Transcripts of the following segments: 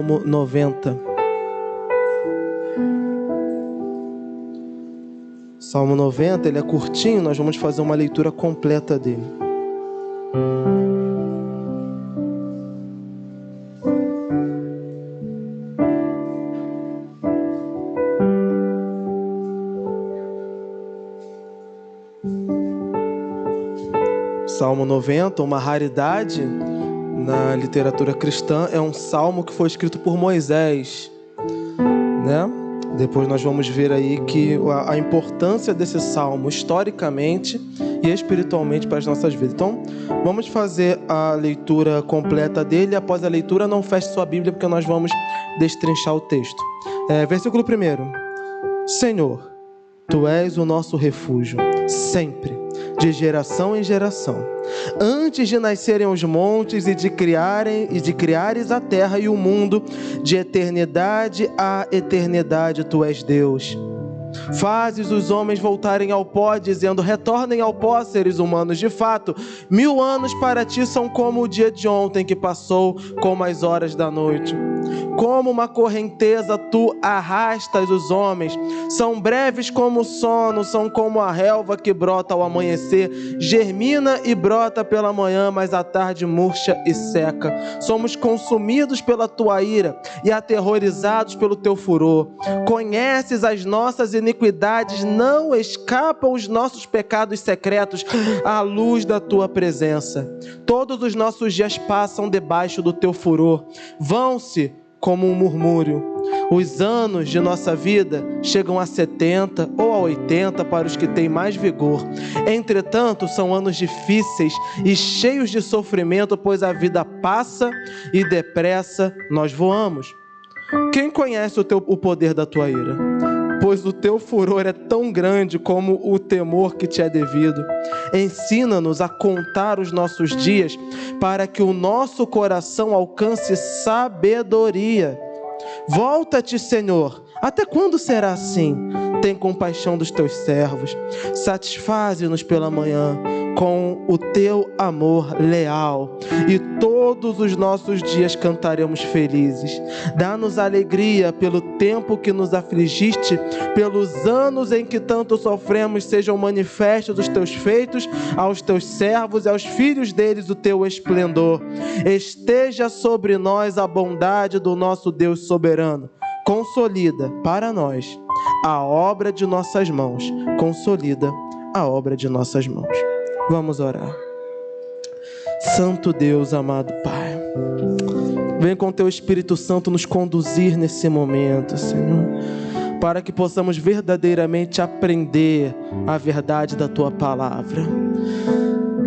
Salmo 90. Salmo 90, ele é curtinho, nós vamos fazer uma leitura completa dele. Salmo 90, uma raridade na literatura cristã, é um salmo que foi escrito por Moisés, né? Depois nós vamos ver aí que a importância desse salmo historicamente e espiritualmente para as nossas vidas. Então, vamos fazer a leitura completa dele. Após a leitura, não feche sua Bíblia, porque nós vamos destrinchar o texto. Versículo 1. Senhor, Tu és o nosso refúgio, sempre, de geração em geração. Antes de nascerem os montes e de criares a terra e o mundo, de eternidade a eternidade Tu és Deus. Fazes os homens voltarem ao pó, dizendo: retornem ao pó, seres humanos. De fato, 1000 anos para ti são como o dia de ontem, que passou como as horas da noite. Como uma correnteza tu arrastas os homens, são breves como o sono, são como a relva que brota ao amanhecer, germina e brota pela manhã, mas à tarde murcha e seca. Somos consumidos pela tua ira e aterrorizados pelo teu furor. Conheces as nossas iniquidades, não escapam os nossos pecados secretos à luz da tua presença. Todos os nossos dias passam debaixo do teu furor, vão-se como um murmúrio. Os anos de nossa vida chegam a 70 ou a 80 para os que têm mais vigor. Entretanto, são anos difíceis e cheios de sofrimento, pois a vida passa e depressa nós voamos. Quem conhece o poder da tua ira? Pois o teu furor é tão grande como o temor que te é devido. Ensina-nos a contar os nossos dias, para que o nosso coração alcance sabedoria. Volta-te, Senhor. Até quando será assim? Tem compaixão dos teus servos. Satisfaze-nos pela manhã com o teu amor leal, e todos os nossos dias cantaremos felizes. Dá-nos alegria pelo tempo que nos afligiste, pelos anos em que tanto sofremos. Sejam manifestos os teus feitos aos teus servos e aos filhos deles o teu esplendor. Esteja sobre nós a bondade do nosso Deus soberano. Consolida para nós a obra de nossas mãos. Consolida a obra de nossas mãos. Vamos orar. Santo Deus, amado Pai, vem com Teu Espírito Santo nos conduzir nesse momento, Senhor, para que possamos verdadeiramente aprender a verdade da Tua palavra.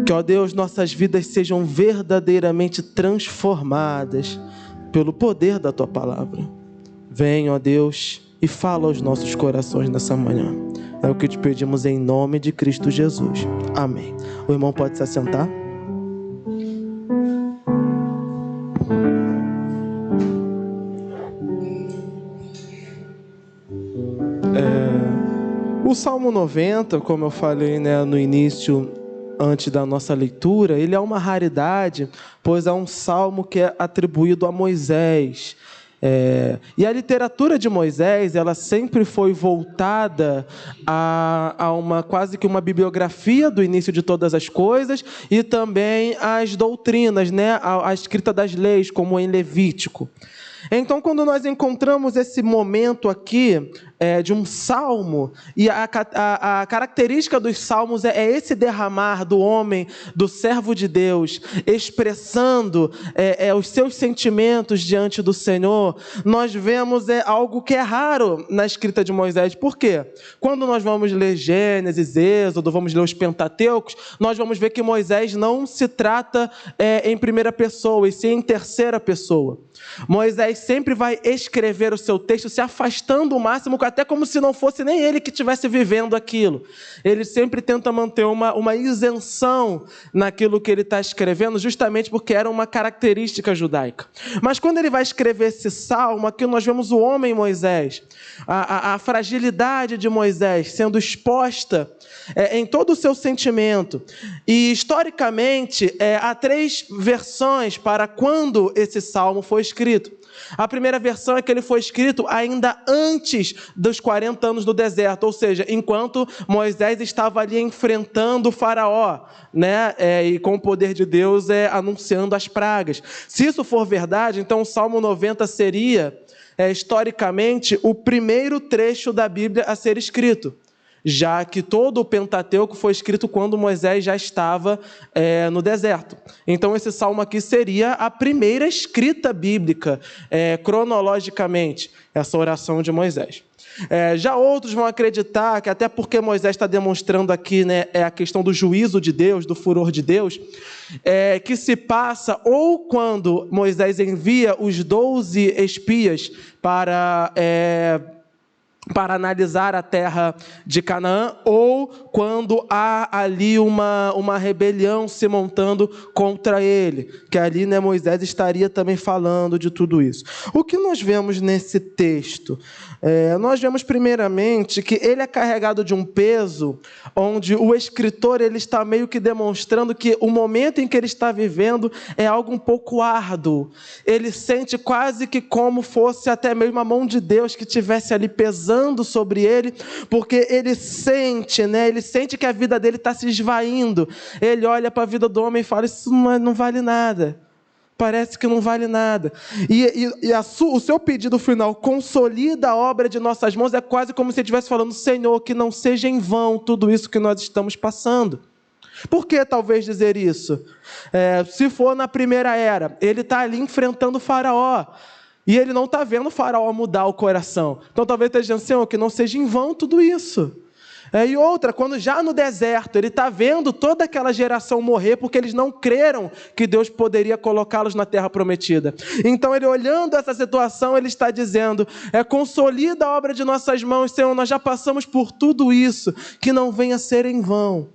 Que, ó Deus, nossas vidas sejam verdadeiramente transformadas pelo poder da Tua palavra. Vem, ó Deus, e fala aos nossos corações nessa manhã. É o que te pedimos em nome de Cristo Jesus. Amém. O irmão pode se assentar? O Salmo 90, como eu falei, né, no início, antes da nossa leitura, ele é uma raridade, pois é um salmo que é atribuído a Moisés. E a literatura de Moisés, ela sempre foi voltada a uma quase que uma bibliografia do início de todas as coisas e também as doutrinas, né? A escrita das leis, como em Levítico. Então, quando nós encontramos esse momento aqui de um salmo, e a característica dos salmos é esse derramar do homem, do servo de Deus, expressando os seus sentimentos diante do Senhor, nós vemos algo que é raro na escrita de Moisés. Por quê? Quando nós vamos ler Gênesis, Êxodo, vamos ler os Pentateucos, nós vamos ver que Moisés não se trata em primeira pessoa, e sim em terceira pessoa. Moisés sempre vai escrever o seu texto se afastando o máximo, até como se não fosse nem ele que estivesse vivendo aquilo. Ele sempre tenta manter uma isenção naquilo que ele está escrevendo, justamente porque era uma característica judaica. Mas quando ele vai escrever esse salmo, aqui nós vemos o homem Moisés, a fragilidade de Moisés sendo exposta em todo o seu sentimento. E historicamente há 3 versões para quando esse salmo foi escrito. A primeira versão é que ele foi escrito ainda antes dos 40 anos do deserto, ou seja, enquanto Moisés estava ali enfrentando o faraó, né? E com o poder de Deus anunciando as pragas. Se isso for verdade, então o Salmo 90 seria, historicamente, o primeiro trecho da Bíblia a ser escrito, já que todo o Pentateuco foi escrito quando Moisés já estava no deserto. Então esse salmo aqui seria a primeira escrita bíblica, cronologicamente, essa oração de Moisés. Já outros vão acreditar que, até porque Moisés está demonstrando aqui, né, a questão do juízo de Deus, do furor de Deus, que se passa ou quando Moisés envia os 12 espias para analisar a terra de Canaã, ou quando há ali uma rebelião se montando contra ele, que ali, né, Moisés estaria também falando de tudo isso. O que nós vemos nesse texto? Nós vemos primeiramente que ele é carregado de um peso, onde o escritor ele está meio que demonstrando que o momento em que ele está vivendo é algo um pouco árduo. Ele sente quase que como fosse até mesmo a mão de Deus que estivesse ali pesando sobre ele, porque ele sente, né? Ele sente que a vida dele está se esvaindo. Ele olha para a vida do homem e fala: isso não vale nada. Parece que não vale nada. O seu pedido final, consolida a obra de nossas mãos, é quase como se ele estivesse falando: Senhor, que não seja em vão tudo isso que nós estamos passando. Por que talvez dizer isso? Se for na primeira era, ele está ali enfrentando o faraó, e ele não está vendo o faraó mudar o coração. Então talvez esteja dizendo: Senhor, que não seja em vão tudo isso. E outra, quando já no deserto, ele está vendo toda aquela geração morrer, porque eles não creram que Deus poderia colocá-los na terra prometida. Então ele, olhando essa situação, ele está dizendo: consolida a obra de nossas mãos, Senhor, nós já passamos por tudo isso, que não venha a ser em vão.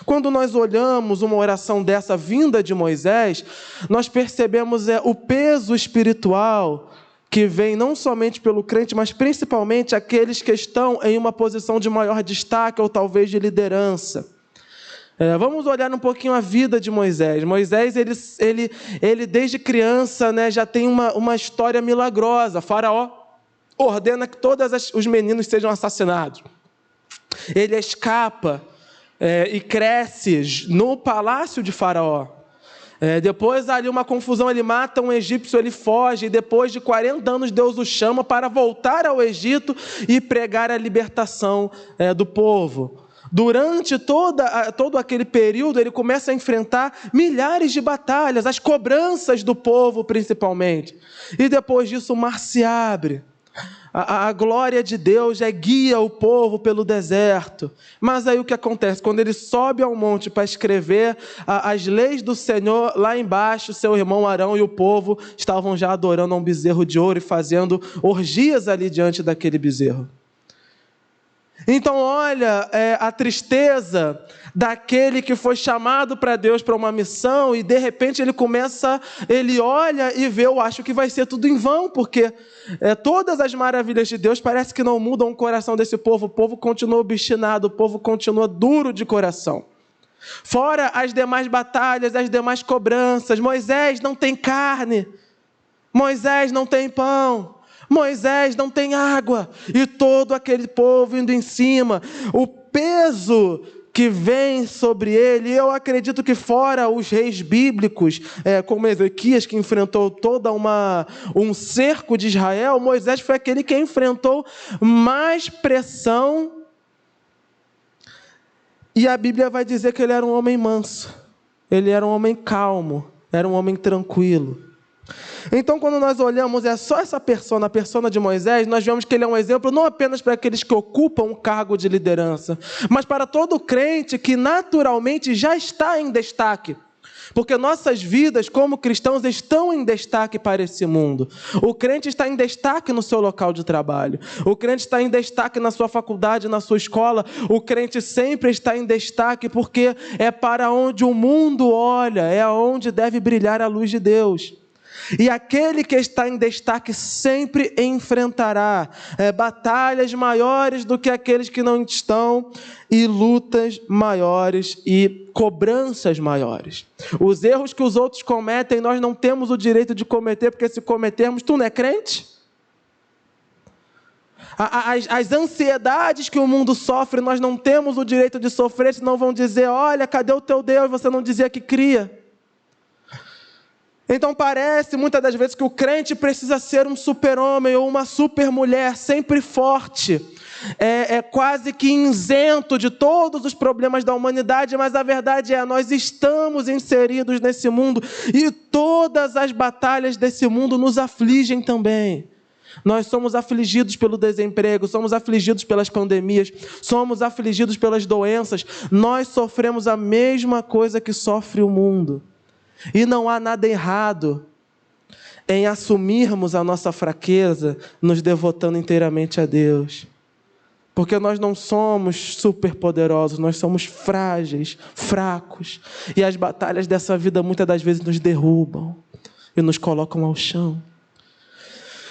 Quando nós olhamos uma oração dessa vinda de Moisés, nós percebemos o peso espiritual que vem não somente pelo crente, mas principalmente aqueles que estão em uma posição de maior destaque ou talvez de liderança. Vamos olhar um pouquinho a vida de Moisés. Moisés, ele desde criança, né, já tem uma história milagrosa. Faraó ordena que todos os meninos sejam assassinados. Ele escapa e cresce no palácio de Faraó. Depois ali uma confusão, ele mata um egípcio, ele foge, e depois de 40 anos Deus o chama para voltar ao Egito e pregar a libertação do povo. Durante todo aquele período, ele começa a enfrentar milhares de batalhas, as cobranças do povo principalmente. E depois disso o mar se abre. A glória de Deus guia o povo pelo deserto. Mas aí o que acontece? Quando ele sobe ao monte para escrever as leis do Senhor, lá embaixo, seu irmão Arão e o povo estavam já adorando a um bezerro de ouro e fazendo orgias ali diante daquele bezerro. Então olha a tristeza daquele que foi chamado para Deus para uma missão, e de repente ele olha e vê: eu acho que vai ser tudo em vão, porque todas as maravilhas de Deus parece que não mudam o coração desse povo. O povo continua obstinado, o povo continua duro de coração. Fora as demais batalhas, as demais cobranças. Moisés não tem carne, Moisés não tem pão, Moisés não tem água, e todo aquele povo indo em cima, o peso que vem sobre ele. Eu acredito que fora os reis bíblicos, como Ezequias, que enfrentou toda um cerco de Israel, Moisés foi aquele que enfrentou mais pressão, e a Bíblia vai dizer que ele era um homem manso, ele era um homem calmo, era um homem tranquilo. Então, quando nós olhamos só essa persona, a persona de Moisés, nós vemos que ele é um exemplo não apenas para aqueles que ocupam um cargo de liderança, mas para todo crente que naturalmente já está em destaque. Porque nossas vidas como cristãos estão em destaque para esse mundo. O crente está em destaque no seu local de trabalho. O crente está em destaque na sua faculdade, na sua escola. O crente sempre está em destaque porque é para onde o mundo olha, é onde deve brilhar a luz de Deus. E aquele que está em destaque sempre enfrentará batalhas maiores do que aqueles que não estão, e lutas maiores e cobranças maiores. Os erros que os outros cometem, nós não temos o direito de cometer, porque se cometermos, tu não é crente? As ansiedades que o mundo sofre, nós não temos o direito de sofrer, senão vão dizer, olha, cadê o teu Deus? Você não dizia que cria. Então parece, muitas das vezes, que o crente precisa ser um super-homem ou uma super-mulher, sempre forte, quase que isento de todos os problemas da humanidade, mas a verdade nós estamos inseridos nesse mundo, e todas as batalhas desse mundo nos afligem também. Nós somos afligidos pelo desemprego, somos afligidos pelas pandemias, somos afligidos pelas doenças, nós sofremos a mesma coisa que sofre o mundo. E não há nada errado em assumirmos a nossa fraqueza, nos devotando inteiramente a Deus. Porque nós não somos superpoderosos, nós somos frágeis, fracos. E as batalhas dessa vida muitas das vezes nos derrubam e nos colocam ao chão.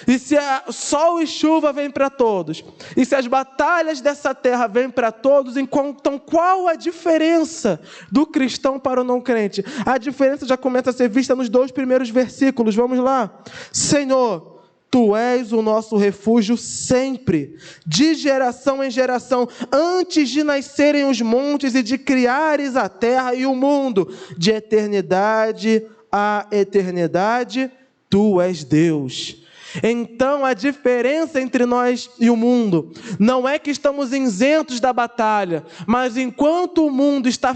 E se sol e chuva vêm para todos, e se as batalhas dessa terra vêm para todos, então qual a diferença do cristão para o não crente? A diferença já começa a ser vista nos 2 primeiros versículos, vamos lá. Senhor, Tu és o nosso refúgio sempre, de geração em geração, antes de nascerem os montes e de criares a terra e o mundo, de eternidade a eternidade, Tu és Deus. Então a diferença entre nós e o mundo não é que estamos isentos da batalha, mas enquanto o mundo está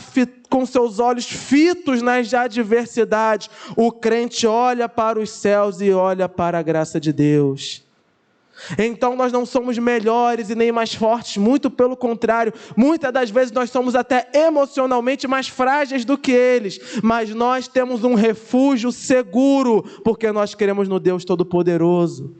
com seus olhos fitos nas adversidades, o crente olha para os céus e olha para a graça de Deus. Então nós não somos melhores e nem mais fortes, muito pelo contrário, muitas das vezes nós somos até emocionalmente mais frágeis do que eles, mas nós temos um refúgio seguro, porque nós cremos no Deus Todo-Poderoso.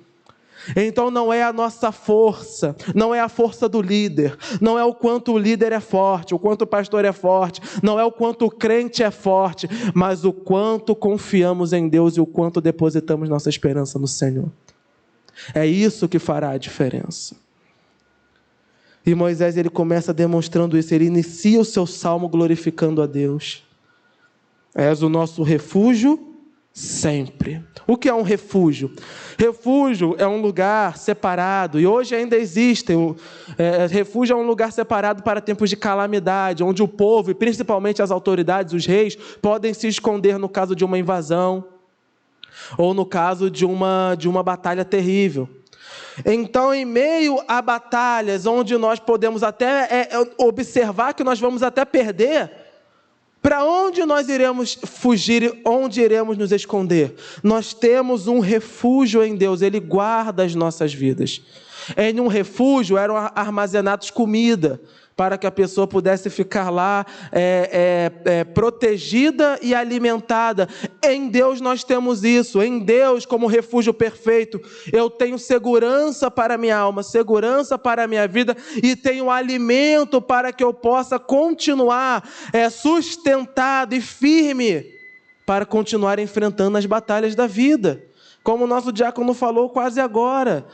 Então não é a nossa força, não é a força do líder, não é o quanto o líder é forte, o quanto o pastor é forte, não é o quanto o crente é forte, mas o quanto confiamos em Deus e o quanto depositamos nossa esperança no Senhor. É isso que fará a diferença. E Moisés, ele começa demonstrando isso, ele inicia o seu salmo glorificando a Deus. És o nosso refúgio sempre. O que é um refúgio? Refúgio é um lugar separado, e hoje ainda existe. Refúgio é um lugar separado para tempos de calamidade, onde o povo, e principalmente as autoridades, os reis, podem se esconder no caso de uma invasão, ou no caso de uma batalha terrível. Então, em meio a batalhas onde nós podemos até observar que nós vamos até perder, para onde nós iremos fugir, onde iremos nos esconder? Nós temos um refúgio em Deus, Ele guarda as nossas vidas. Em um refúgio eram armazenados comida, para que a pessoa pudesse ficar lá protegida e alimentada. Em Deus nós temos isso, em Deus como refúgio perfeito, eu tenho segurança para a minha alma, segurança para a minha vida, e tenho alimento para que eu possa continuar sustentado e firme, para continuar enfrentando as batalhas da vida. Como o nosso diácono falou quase agora,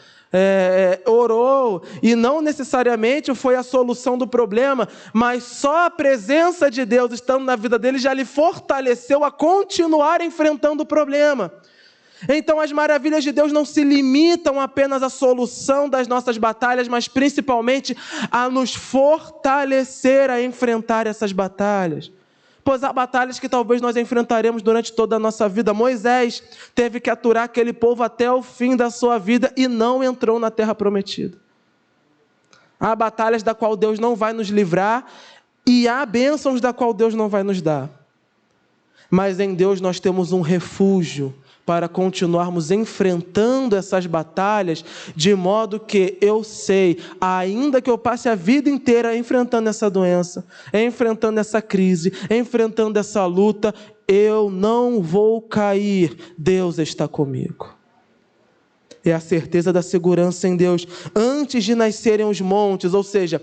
orou, e não necessariamente foi a solução do problema, mas só a presença de Deus estando na vida dele já lhe fortaleceu a continuar enfrentando o problema. Então as maravilhas de Deus não se limitam apenas à solução das nossas batalhas, mas principalmente a nos fortalecer a enfrentar essas batalhas. Pois há batalhas que talvez nós enfrentaremos durante toda a nossa vida. Moisés teve que aturar aquele povo até o fim da sua vida e não entrou na terra prometida. Há batalhas da qual Deus não vai nos livrar e há bênçãos da qual Deus não vai nos dar. Mas em Deus nós temos um refúgio para continuarmos enfrentando essas batalhas, de modo que eu sei, ainda que eu passe a vida inteira enfrentando essa doença, enfrentando essa crise, enfrentando essa luta, eu não vou cair, Deus está comigo. É a certeza da segurança em Deus, antes de nascerem os montes, ou seja,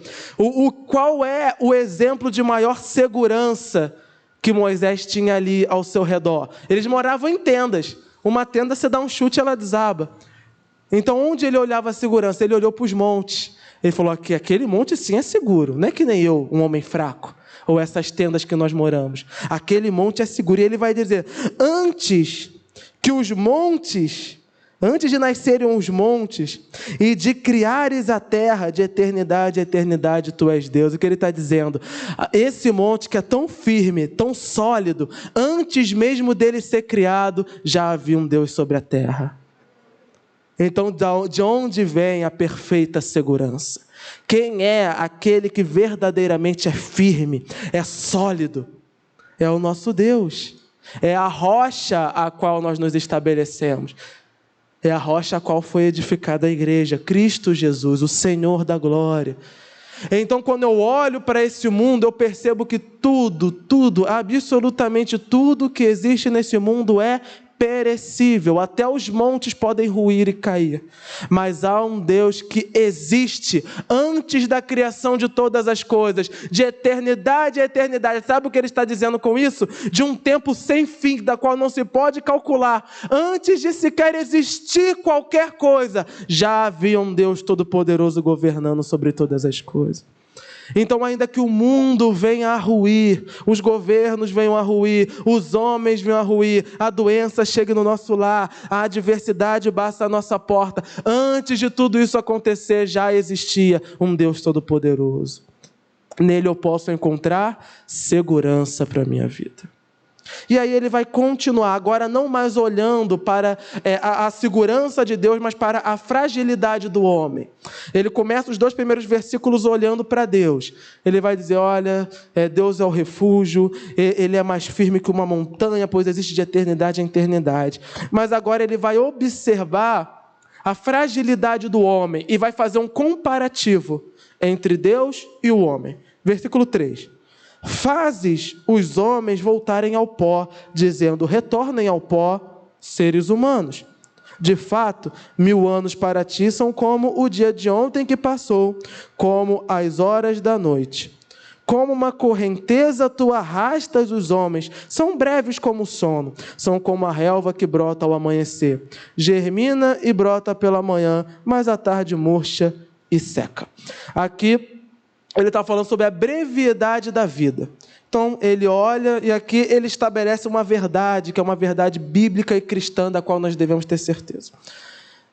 qual é o exemplo de maior segurança que Moisés tinha ali ao seu redor? Eles moravam em tendas. Uma tenda, você dá um chute e ela desaba. Então, onde ele olhava a segurança? Ele olhou para os montes. Ele falou que aquele monte sim é seguro. Não é que nem eu, um homem fraco, ou essas tendas que nós moramos. Aquele monte é seguro. E ele vai dizer, antes de nascerem os montes e de criares a terra, de eternidade a eternidade, tu és Deus. O que ele está dizendo? Esse monte que é tão firme, tão sólido, antes mesmo dele ser criado, já havia um Deus sobre a terra. Então, de onde vem a perfeita segurança? Quem é aquele que verdadeiramente é firme, é sólido? É o nosso Deus. É a rocha a qual nós nos estabelecemos. É a rocha a qual foi edificada a igreja, Cristo Jesus, o Senhor da glória. Então, quando eu olho para esse mundo, eu percebo que tudo, absolutamente tudo que existe nesse mundo é perecível. Até os montes podem ruir e cair. Mas há um Deus que existe antes da criação de todas as coisas, de eternidade a eternidade. Sabe o que ele está dizendo com isso? De um tempo sem fim, da qual não se pode calcular. Antes de sequer existir qualquer coisa, já havia um Deus todo-poderoso governando sobre todas as coisas. Então, ainda que o mundo venha a ruir, os governos venham a ruir, os homens venham a ruir, a doença chegue no nosso lar, a adversidade bata à nossa porta, antes de tudo isso acontecer, já existia um Deus todo-poderoso. Nele eu posso encontrar segurança para a minha vida. E aí ele vai continuar, agora não mais olhando para a segurança de Deus, mas para a fragilidade do homem. Ele começa os 2 primeiros versículos olhando para Deus. Ele vai dizer, olha, Deus é o refúgio, Ele é mais firme que uma montanha, pois existe de eternidade a eternidade. Mas agora ele vai observar a fragilidade do homem e vai fazer um comparativo entre Deus e o homem. Versículo 3. Fazes os homens voltarem ao pó, dizendo, retornem ao pó, seres humanos. De fato, 1000 anos para ti são como o dia de ontem que passou, como as horas da noite. Como uma correnteza tu arrastas os homens, são breves como o sono, são como a relva que brota ao amanhecer. Germina e brota pela manhã, mas à tarde murcha e seca. Aqui ele está falando sobre a brevidade da vida. Então, ele olha e aqui ele estabelece uma verdade, que é uma verdade bíblica e cristã, da qual nós devemos ter certeza.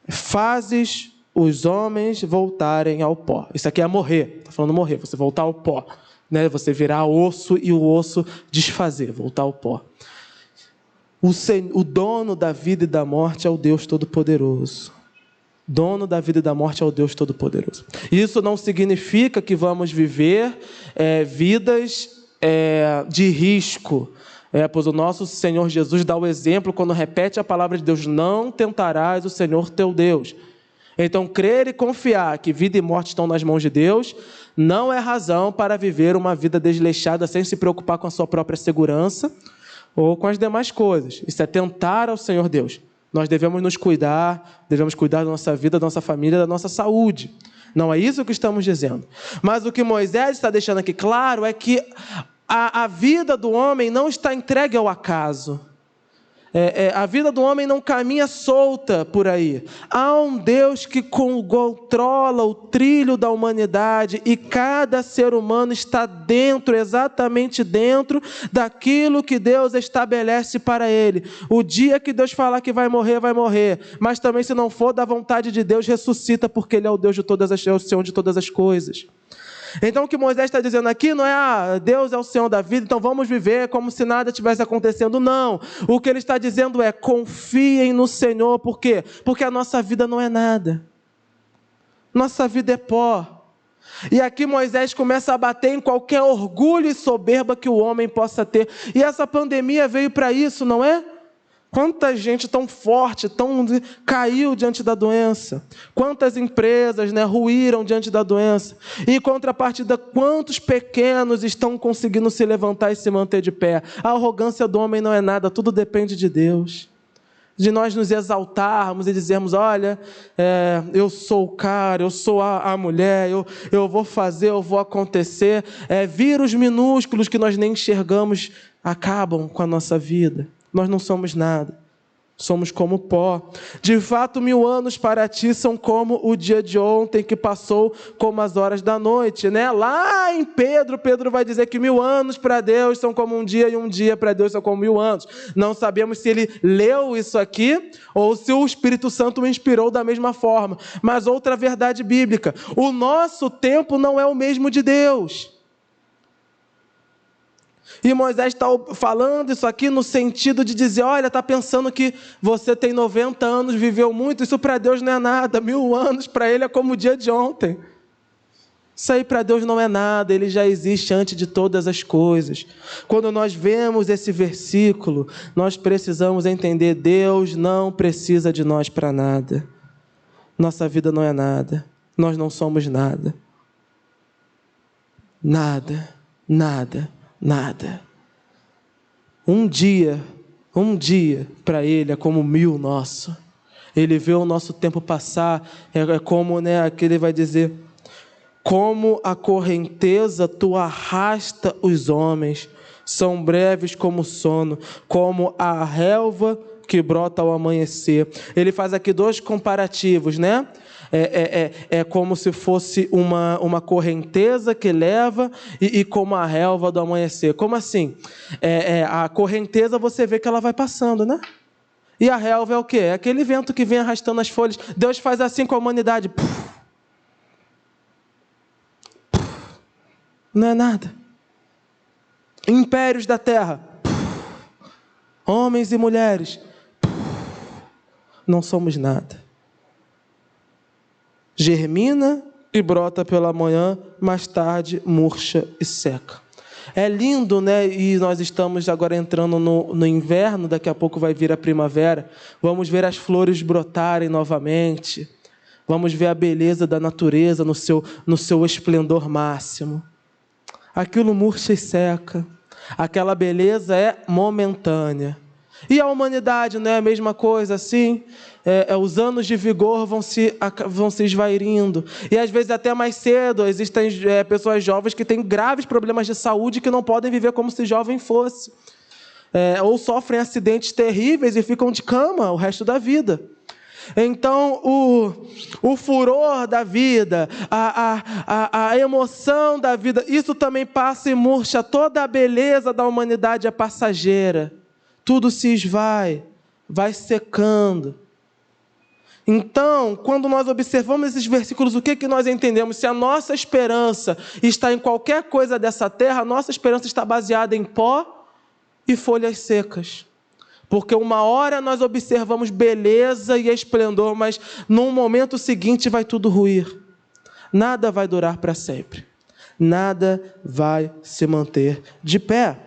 Fazes os homens voltarem ao pó. Isso aqui é morrer. Está falando morrer, você voltar ao pó. Né? Você virar osso e o osso desfazer, voltar ao pó. O dono da vida e da morte é o Deus Todo-Poderoso. Dono da vida e da morte é o Deus Todo-Poderoso. Isso não significa que vamos viver vidas de risco. Pois o nosso Senhor Jesus dá o exemplo quando repete a palavra de Deus, não tentarás o Senhor teu Deus. Então, crer e confiar que vida e morte estão nas mãos de Deus não é razão para viver uma vida desleixada sem se preocupar com a sua própria segurança ou com as demais coisas. Isso é tentar ao Senhor Deus. Nós devemos nos cuidar, devemos cuidar da nossa vida, da nossa família, da nossa saúde. Não é isso que estamos dizendo. Mas o que Moisés está deixando aqui claro é que a vida do homem não está entregue ao acaso. A vida do homem não caminha solta por aí. Há um Deus que controla o trilho da humanidade e cada ser humano está dentro, exatamente dentro daquilo que Deus estabelece para ele. O dia que Deus falar que vai morrer, mas também se não for da vontade de Deus, ressuscita, porque Ele é o Deus de todas as, é o Senhor de todas as coisas. Então o que Moisés está dizendo aqui não é Deus é o Senhor da vida, então vamos viver como se nada estivesse acontecendo. Não, o que ele está dizendo é confiem no Senhor. Por quê? Porque a nossa vida não é nada. Nossa vida é pó. E aqui Moisés começa a bater em qualquer orgulho e soberba que o homem possa ter. E essa pandemia veio para isso, não é? Quanta gente tão forte, caiu diante da doença. Quantas empresas ruíram diante da doença. E em contrapartida, quantos pequenos estão conseguindo se levantar e se manter de pé. A arrogância do homem não é nada, tudo depende de Deus. De nós nos exaltarmos e dizermos, olha, eu sou o cara, eu sou a mulher, eu vou fazer, eu vou acontecer. Vírus minúsculos que nós nem enxergamos acabam com a nossa vida. Nós não somos nada. Somos como pó. De fato, 1000 anos para ti são como o dia de ontem que passou como as horas da noite, né? Lá em Pedro vai dizer que 1000 anos para Deus são como um dia e um dia para Deus são como 1000 anos. Não sabemos se ele leu isso aqui ou se o Espírito Santo o inspirou da mesma forma. Mas outra verdade bíblica, o nosso tempo não é o mesmo de Deus. E Moisés está falando isso aqui no sentido de dizer, olha, está pensando que você tem 90 anos, viveu muito, isso para Deus não é nada, 1000 anos para Ele é como o dia de ontem. Isso aí para Deus não é nada, Ele já existe antes de todas as coisas. Quando nós vemos esse versículo, nós precisamos entender, Deus não precisa de nós para nada. Nossa vida não é nada, nós não somos nada. Nada, nada. Nada. Um dia para Ele é como 1000 nosso. Ele vê o nosso tempo passar, é como, aqui Ele vai dizer, como a correnteza tu arrasta os homens, são breves como o sono, como a relva que brota ao amanhecer. Ele faz aqui 2 comparativos, né? É como se fosse uma correnteza que leva e como a relva do amanhecer. Como assim? A correnteza você vê que ela vai passando, né? E a relva é o quê? É aquele vento que vem arrastando as folhas. Deus faz assim com a humanidade. Não é nada. Impérios da terra. Homens e mulheres. Não somos nada. Germina e brota pela manhã, mais tarde murcha e seca. É lindo, né? E nós estamos agora entrando no inverno, daqui a pouco vai vir a primavera. Vamos ver as flores brotarem novamente. Vamos ver a beleza da natureza no seu esplendor máximo. Aquilo murcha e seca. Aquela beleza é momentânea. E a humanidade não é a mesma coisa assim? Os anos de vigor vão se esvairindo. E às vezes até mais cedo existem pessoas jovens que têm graves problemas de saúde que não podem viver como se jovem fosse. Ou sofrem acidentes terríveis e ficam de cama o resto da vida. Então o furor da vida, a emoção da vida, isso também passa e murcha. Toda a beleza da humanidade é passageira. Tudo se esvai, vai secando. Então, quando nós observamos esses versículos, o que nós entendemos? Se a nossa esperança está em qualquer coisa dessa terra, a nossa esperança está baseada em pó e folhas secas. Porque uma hora nós observamos beleza e esplendor, mas num momento seguinte vai tudo ruir. Nada vai durar para sempre. Nada vai se manter de pé.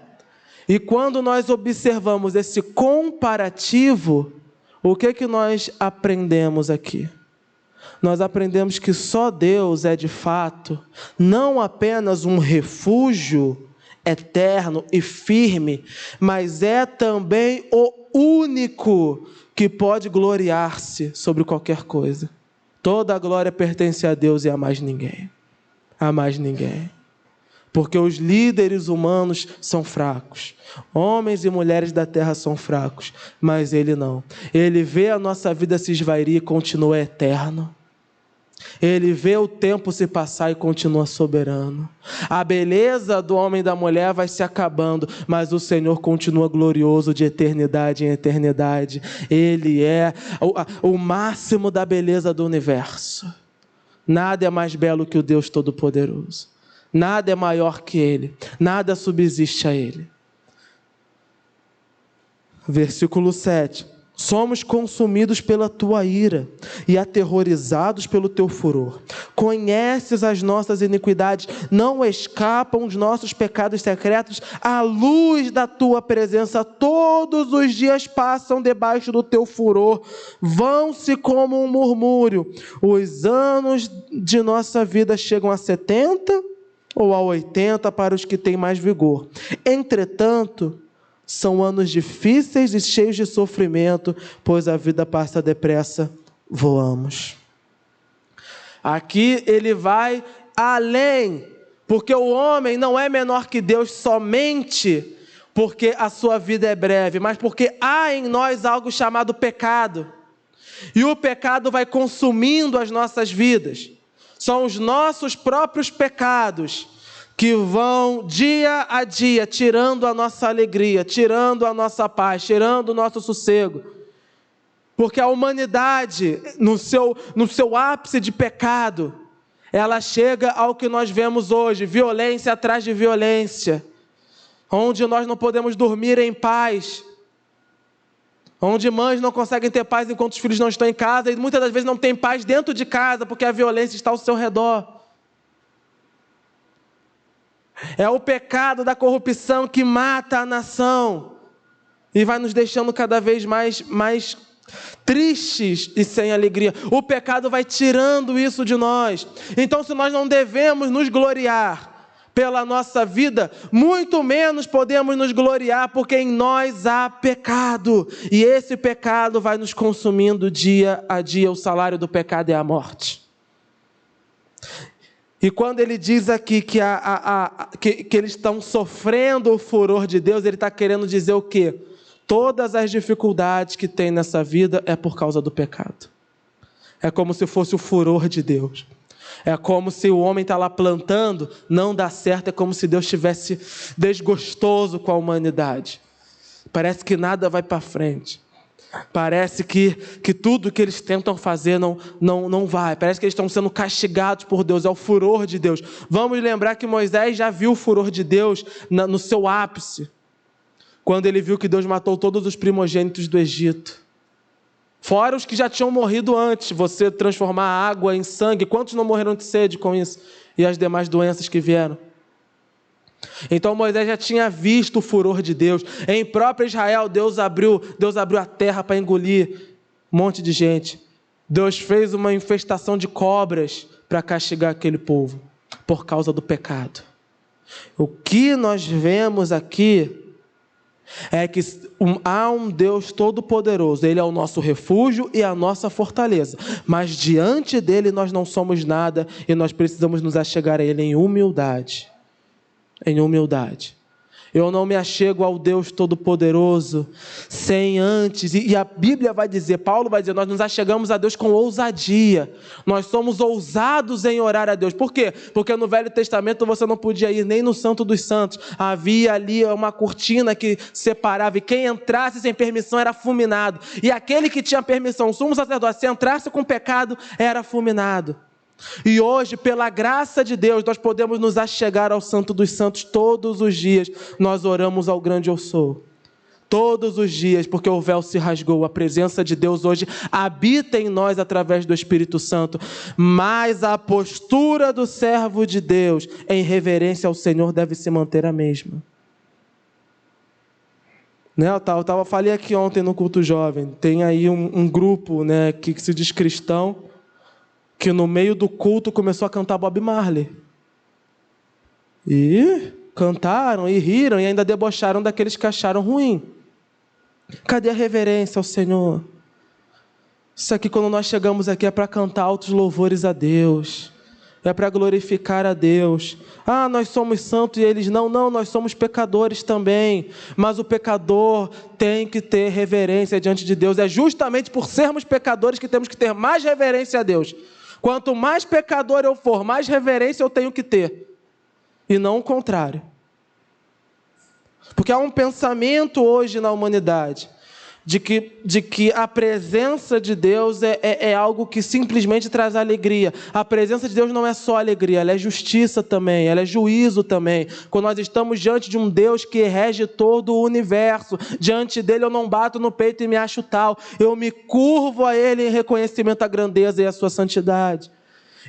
E quando nós observamos esse comparativo, o que nós aprendemos aqui? Nós aprendemos que só Deus é de fato não apenas um refúgio eterno e firme, mas é também o único que pode gloriar-se sobre qualquer coisa. Toda a glória pertence a Deus e a mais ninguém. A mais ninguém. Porque os líderes humanos são fracos. Homens e mulheres da terra são fracos. Mas Ele não. Ele vê a nossa vida se esvairir e continua eterno. Ele vê o tempo se passar e continua soberano. A beleza do homem e da mulher vai se acabando, mas o Senhor continua glorioso de eternidade em eternidade. Ele é o máximo da beleza do universo. Nada é mais belo que o Deus Todo-Poderoso. Nada é maior que Ele. Nada subsiste a Ele. Versículo 7. Somos consumidos pela tua ira e aterrorizados pelo teu furor. Conheces as nossas iniquidades, não escapam os nossos pecados secretos. A luz da tua presença todos os dias passam debaixo do teu furor. Vão-se como um murmúrio. Os anos de nossa vida chegam a 70 ou a 80 para os que têm mais vigor. Entretanto, são anos difíceis e cheios de sofrimento, pois a vida passa depressa, voamos. Aqui ele vai além, porque o homem não é menor que Deus somente porque a sua vida é breve, mas porque há em nós algo chamado pecado. E o pecado vai consumindo as nossas vidas. São os nossos próprios pecados que vão dia a dia tirando a nossa alegria, tirando a nossa paz, tirando o nosso sossego. Porque a humanidade, no seu ápice de pecado, ela chega ao que nós vemos hoje, violência atrás de violência, onde nós não podemos dormir em paz, onde mães não conseguem ter paz enquanto os filhos não estão em casa, e muitas das vezes não tem paz dentro de casa, porque a violência está ao seu redor. É o pecado da corrupção que mata a nação, e vai nos deixando cada vez mais tristes e sem alegria. O pecado vai tirando isso de nós. Então, se nós não devemos nos gloriar pela nossa vida, muito menos podemos nos gloriar, porque em nós há pecado, e esse pecado vai nos consumindo dia a dia. O salário do pecado é a morte. E quando ele diz aqui que eles estão sofrendo o furor de Deus, ele está querendo dizer o quê? Todas as dificuldades que tem nessa vida é por causa do pecado. É como se fosse o furor de Deus. É como se o homem está lá plantando, não dá certo, é como se Deus estivesse desgostoso com a humanidade. Parece que nada vai para frente. Parece que tudo que eles tentam fazer não vai. Parece que eles estão sendo castigados por Deus, é o furor de Deus. Vamos lembrar que Moisés já viu o furor de Deus no seu ápice, quando ele viu que Deus matou todos os primogênitos do Egito. Fora os que já tinham morrido antes, você transformar a água em sangue. Quantos não morreram de sede com isso? E as demais doenças que vieram. Então Moisés já tinha visto o furor de Deus. Em próprio Israel, Deus abriu a terra para engolir um monte de gente. Deus fez uma infestação de cobras para castigar aquele povo, por causa do pecado. O que nós vemos aqui é que há um Deus todo-poderoso. Ele é o nosso refúgio e a nossa fortaleza. Mas diante dele nós não somos nada, e nós precisamos nos achegar a ele em humildade. Em humildade. Eu não me achego ao Deus Todo-Poderoso sem antes, e a Bíblia vai dizer, Paulo vai dizer, nós nos achegamos a Deus com ousadia. Nós somos ousados em orar a Deus. Por quê? Porque no Velho Testamento você não podia ir nem no Santo dos Santos. Havia ali uma cortina que separava, e quem entrasse sem permissão era fulminado. E aquele que tinha permissão, o sumo sacerdote, se entrasse com pecado, era fulminado. E hoje, pela graça de Deus, nós podemos nos achegar ao Santo dos Santos todos os dias. Nós oramos ao grande Eu Sou. Todos os dias, porque o véu se rasgou. A presença de Deus hoje habita em nós através do Espírito Santo. Mas a postura do servo de Deus em reverência ao Senhor deve se manter a mesma. Eu falei aqui ontem no culto jovem. Tem aí um grupo, que se diz cristão, que no meio do culto começou a cantar Bob Marley. E cantaram, e riram, e ainda debocharam daqueles que acharam ruim. Cadê a reverência ao Senhor? Isso aqui, quando nós chegamos aqui, é para cantar altos louvores a Deus. É para glorificar a Deus. Ah, nós somos santos, e eles não, nós somos pecadores também. Mas o pecador tem que ter reverência diante de Deus. É justamente por sermos pecadores que temos que ter mais reverência a Deus. Quanto mais pecador eu for, mais reverência eu tenho que ter. E não o contrário. Porque há um pensamento hoje na humanidade de que a presença de Deus é algo que simplesmente traz alegria. A presença de Deus não é só alegria, ela é justiça também, ela é juízo também. Quando nós estamos diante de um Deus que rege todo o universo, diante dele eu não bato no peito e me acho tal, eu me curvo a ele em reconhecimento da grandeza e a sua santidade.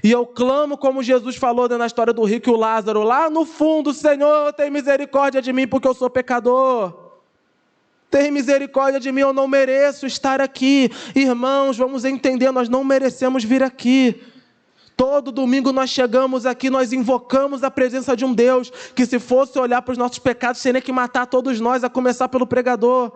E eu clamo, como Jesus falou na história do rico e o Lázaro, lá no fundo: Senhor, tem misericórdia de mim, porque eu sou pecador. Tem misericórdia de mim, eu não mereço estar aqui. Irmãos, vamos entender, nós não merecemos vir aqui. Todo domingo nós chegamos aqui, nós invocamos a presença de um Deus que, se fosse olhar para os nossos pecados, teria que matar todos nós, a começar pelo pregador.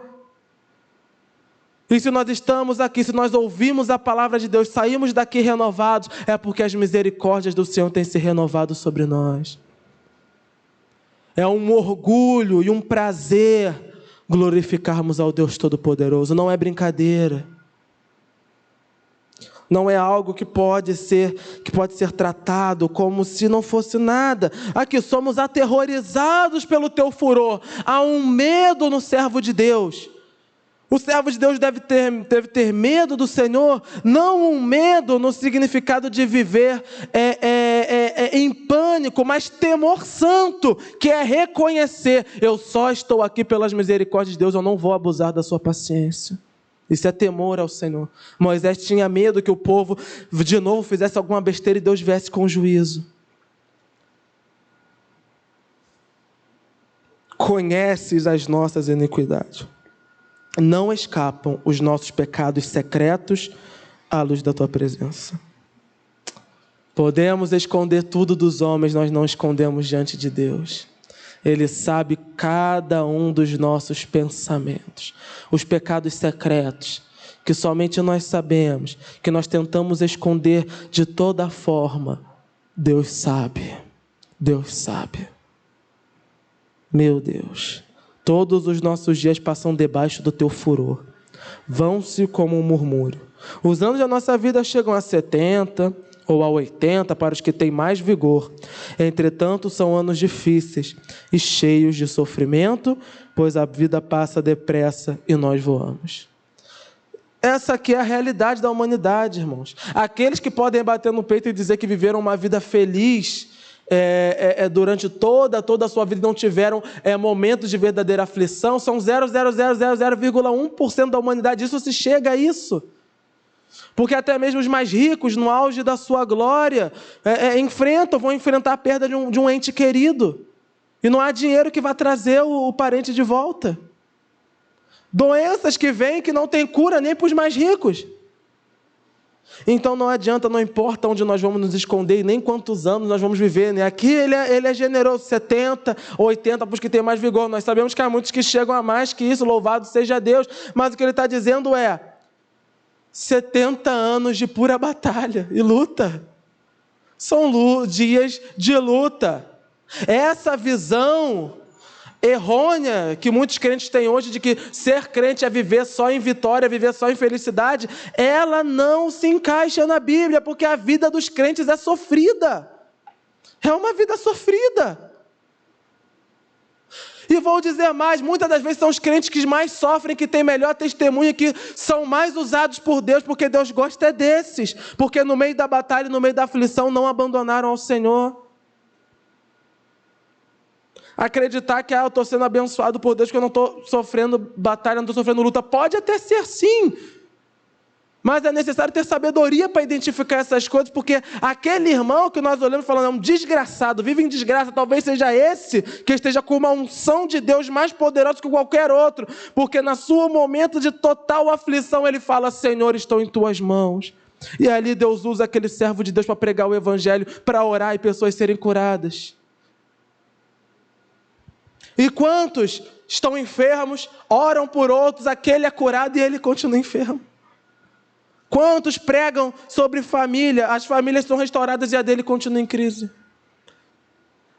E se nós estamos aqui, se nós ouvimos a palavra de Deus, saímos daqui renovados, é porque as misericórdias do Senhor têm se renovado sobre nós. É um orgulho e um prazer glorificarmos ao Deus Todo-Poderoso. Não é brincadeira. Não é algo que pode ser tratado como se não fosse nada. Aqui somos aterrorizados pelo teu furor. Há um medo no servo de Deus. O servo de Deus deve ter medo do Senhor, não um medo no significado de viver em pânico, mas temor santo, que é reconhecer: eu só estou aqui pelas misericórdias de Deus, eu não vou abusar da sua paciência. Isso é temor ao Senhor. Moisés tinha medo que o povo de novo fizesse alguma besteira e Deus viesse com juízo. Conheces as nossas iniquidades. Não escapam os nossos pecados secretos à luz da tua presença. Podemos esconder tudo dos homens, nós não escondemos diante de Deus. Ele sabe cada um dos nossos pensamentos, os pecados secretos, que somente nós sabemos, que nós tentamos esconder de toda forma. Deus sabe, Deus sabe. Meu Deus, todos os nossos dias passam debaixo do teu furor, vão-se como um murmúrio. Os anos da nossa vida chegam a 70 ou a 80 para os que têm mais vigor. Entretanto, são anos difíceis e cheios de sofrimento, pois a vida passa depressa e nós voamos. Essa aqui é a realidade da humanidade, irmãos. Aqueles que podem bater no peito e dizer que viveram uma vida feliz durante toda a sua vida, não tiveram momentos de verdadeira aflição, são 0,1% da humanidade. Isso se chega a isso. Porque até mesmo os mais ricos, no auge da sua glória, vão enfrentar a perda de um ente querido. E não há dinheiro que vá trazer o parente de volta. Doenças que vêm que não tem cura nem para os mais ricos. Então não adianta, não importa onde nós vamos nos esconder e nem quantos anos nós vamos viver, né? Aqui ele é generoso, 70, 80 para os que têm mais vigor. Nós sabemos que há muitos que chegam a mais que isso, louvado seja Deus. Mas o que ele está dizendo 70 anos de pura batalha e luta. São dias de luta. Essa visão errônea que muitos crentes têm hoje de que ser crente é viver só em vitória, viver só em felicidade, ela não se encaixa na Bíblia, porque a vida dos crentes é sofrida. É uma vida sofrida. E vou dizer mais, muitas das vezes são os crentes que mais sofrem, que têm melhor testemunho, que são mais usados por Deus, porque Deus gosta desses. Porque no meio da batalha, no meio da aflição, não abandonaram ao Senhor. Acreditar que eu estou sendo abençoado por Deus, que eu não estou sofrendo batalha, não estou sofrendo luta, pode até ser sim. Mas é necessário ter sabedoria para identificar essas coisas, porque aquele irmão que nós olhamos falando é um desgraçado, vive em desgraça, talvez seja esse que esteja com uma unção de Deus mais poderosa que qualquer outro, porque na sua momento de total aflição ele fala: Senhor, estou em tuas mãos. E ali Deus usa aquele servo de Deus para pregar o evangelho, para orar e pessoas serem curadas. E quantos estão enfermos, oram por outros, aquele é curado e ele continua enfermo. Quantos pregam sobre família, as famílias são restauradas e a dele continua em crise.